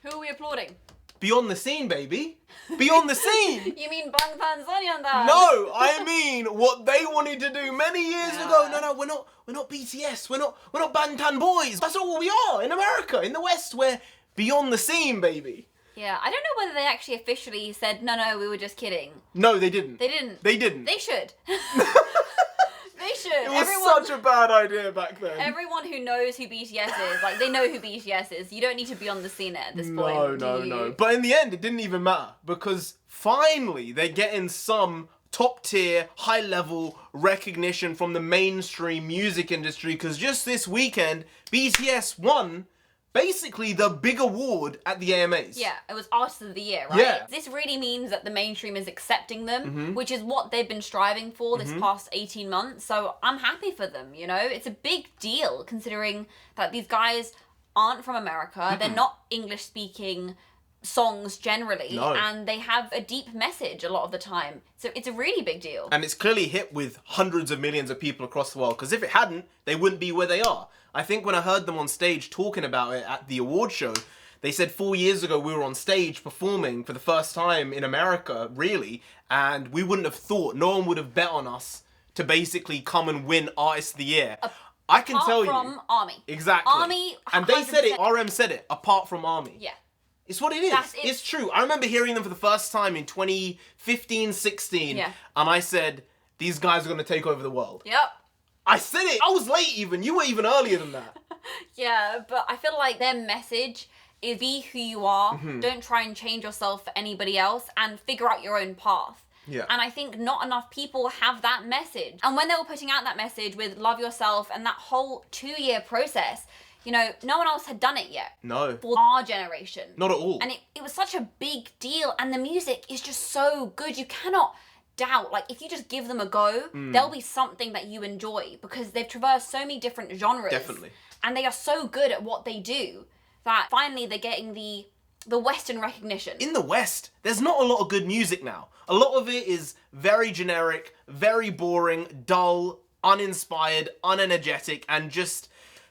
Who are we applauding? Beyond the scene, baby. Beyond the scene. You mean 방탄소년단? No, I mean what they wanted to do many years ago. No, we're not BTS. We're not Bantan boys. That's all we are in America, in the West. We're beyond the scene, baby. Yeah, I don't know whether they actually officially said, no, we were just kidding. No, they didn't. They didn't. They didn't. They should. They should. It was such a bad idea back then. Everyone who knows who BTS is, like, they know who BTS is. You don't need to be on the scene at this point. No. But in the end, it didn't even matter because finally they're getting some top tier, high level recognition from the mainstream music industry because just this weekend, BTS won basically the big award at the AMAs. Yeah, it was Artist of the Year, right? Yeah. This really means that the mainstream is accepting them, which is what they've been striving for this past 18 months. So I'm happy for them, you know? It's a big deal considering that these guys aren't from America. They're not English speaking songs generally, and they have a deep message a lot of the time. So it's a really big deal. And it's clearly hit with hundreds of millions of people across the world because if it hadn't, they wouldn't be where they are. I think when I heard them on stage talking about it at the award show, they said 4 years ago we were on stage performing for the first time in America, really, and we wouldn't have thought, no one would have bet on us to basically come and win Artist of the Year. I can tell you. Apart from ARMY. Exactly. ARMY, 100%. And they said it, RM said it, apart from ARMY. Yeah. It's what it is. It's true. I remember hearing them for the first time in 2015, 16, and I said, these guys are going to take over the world. Yep. I said it. I was late even. You were even earlier than that. Yeah, but I feel like their message is be who you are. Don't try and change yourself for anybody else and figure out your own path. Yeah. And I think not enough people have that message. And when they were putting out that message with Love Yourself and that whole 2-year process, you know, no one else had done it yet. No. For our generation. Not at all. And it was such a big deal. And the music is just so good. You cannot doubt, like, if you just give them a go, there'll be something that you enjoy because they've traversed so many different genres. Definitely. And they are so good at what they do that finally they're getting the Western recognition. In the West, there's not a lot of good music now. A lot of it is very generic, very boring, dull, uninspired, unenergetic, and just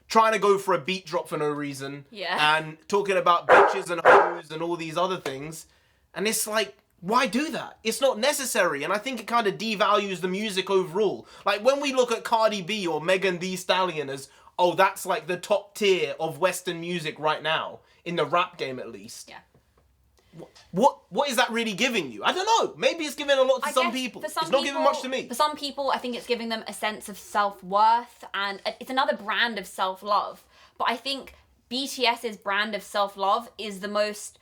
trying to go for a beat drop for no reason. Yeah. And talking about bitches and hoes and all these other things. And it's like, why do that? It's not necessary, and I think it kind of devalues the music overall. Like, when we look at Cardi B or Megan Thee Stallion as, oh, that's like the top tier of Western music right now, in the rap game at least. Yeah. What is that really giving you? I don't know. Maybe it's giving a lot to some people. It's not giving much to me. For some people, I think it's giving them a sense of self-worth, and it's another brand of self-love. But I think BTS's brand of self-love is the most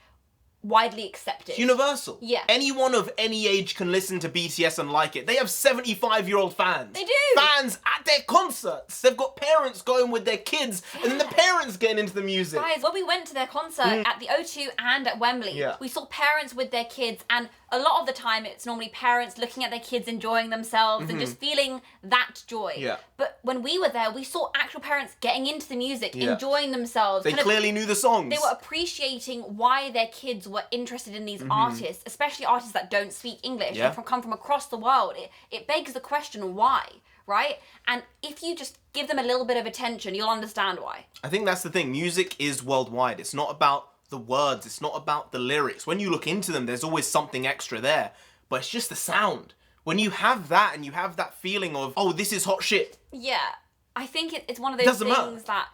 widely accepted. It's universal. Yeah. Anyone of any age can listen to BTS and like it. They have 75-year-old fans. They do. Fans at their concerts. They've got parents going with their kids, and then the parents getting into the music. Guys, when we went to their concert at the O2 and at Wembley, we saw parents with their kids, and a lot of the time it's normally parents looking at their kids enjoying themselves and just feeling that joy. Yeah. But when we were there, we saw actual parents getting into the music, enjoying themselves. They clearly knew the songs. They were appreciating why their kids were interested in these artists, especially artists that don't speak English and come from across the world. It begs the question, why? Right? And if you just give them a little bit of attention, you'll understand why. I think that's the thing. Music is worldwide. It's not about the words. It's not about the lyrics. When you look into them, there's always something extra there. But it's just the sound. When you have that and you have that feeling of, oh, this is hot shit. Yeah. I think it's one of those things that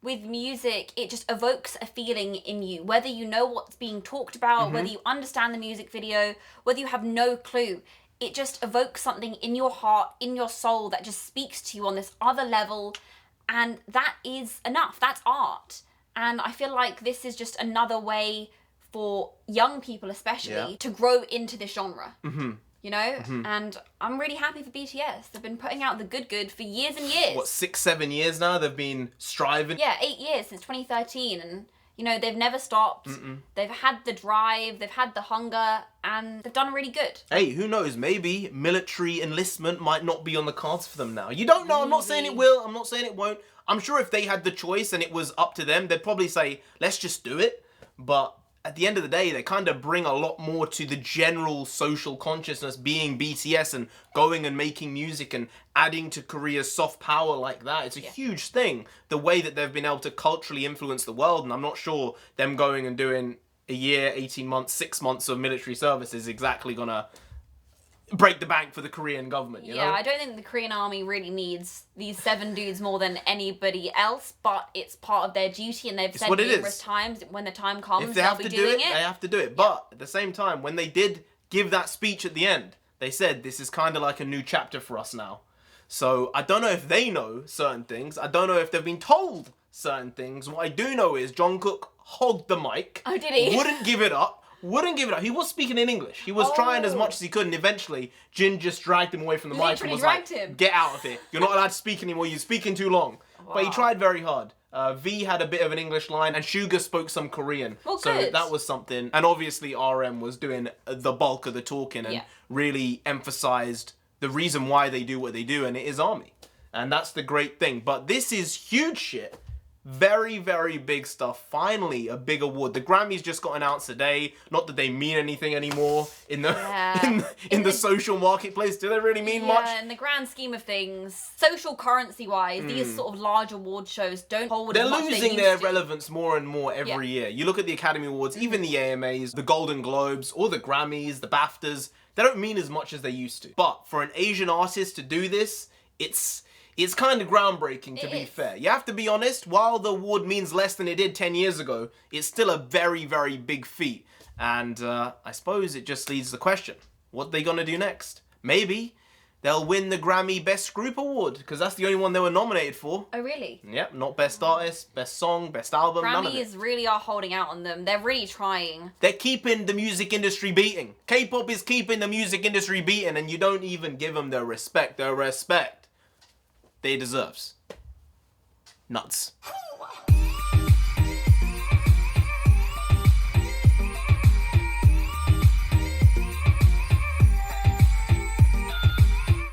with music, it just evokes a feeling in you. Whether you know what's being talked about, whether you understand the music video, whether you have no clue. It just evokes something in your heart, in your soul that just speaks to you on this other level. And that is enough. That's art. And I feel like this is just another way for young people especially to grow into this genre. You know? And I'm really happy for BTS. They've been putting out the good for years and years. What, 6, 7 years now they've been striving? Yeah, 8 years since 2013. And, you know, they've never stopped. They've had the drive, they've had the hunger, and they've done really good. Hey, who knows? Maybe military enlistment might not be on the cards for them now. You don't know. I'm not saying it will. I'm not saying it won't. I'm sure if they had the choice and it was up to them, they'd probably say, let's just do it. But at the end of the day, they kind of bring a lot more to the general social consciousness being BTS and going and making music and adding to Korea's soft power like that. It's a huge thing, the way that they've been able to culturally influence the world. And I'm not sure them going and doing a year, 18 months, 6 months of military service is exactly gonna break the bank for the Korean government, you know? I don't think the Korean army really needs these 7 dudes more than anybody else, but it's part of their duty, and they've said numerous times when the time comes, if they have to do it, they have to do it. But at the same time, when they did give that speech at the end, they said this is kind of like a new chapter for us now. So I don't know if they know certain things. I don't know if they've been told certain things. What I do know is Jungkook hogged the mic. Oh, did he? Wouldn't give it up. He was speaking in English. He was trying as much as he could, and eventually Jin just dragged him away from the mic and was like, get out of here. You're not allowed to speak anymore. You're speaking too long. Wow. But he tried very hard. V had a bit of an English line, and Suga spoke some Korean. Well, so good. that was something. And obviously RM was doing the bulk of the talking and really emphasized the reason why they do what they do, and it is ARMY. And that's the great thing. But this is huge shit. Very, very big stuff. Finally, a big award. The Grammys just got announced today. Not that they mean anything anymore in the in the social marketplace. Do they really mean much? Yeah, in the grand scheme of things, social currency-wise, these sort of large award shows don't hold as much as they used to. They're losing their relevance more and more every year. You look at the Academy Awards, even the AMAs, the Golden Globes, or the Grammys, the BAFTAs, they don't mean as much as they used to. But for an Asian artist to do this, it's kind of groundbreaking, to be fair. You have to be honest, while the award means less than it did 10 years ago, it's still a very, very big feat. And I suppose it just leads the question, what are they going to do next? Maybe they'll win the Grammy Best Group Award, because that's the only one they were nominated for. Oh, really? Yep, not Best Artist, Best Song, Best Album, none of it. Grammys really are holding out on them. They're really trying. They're keeping the music industry beating. K-pop is keeping the music industry beating, and you don't even give them the respect they deserves. Nuts.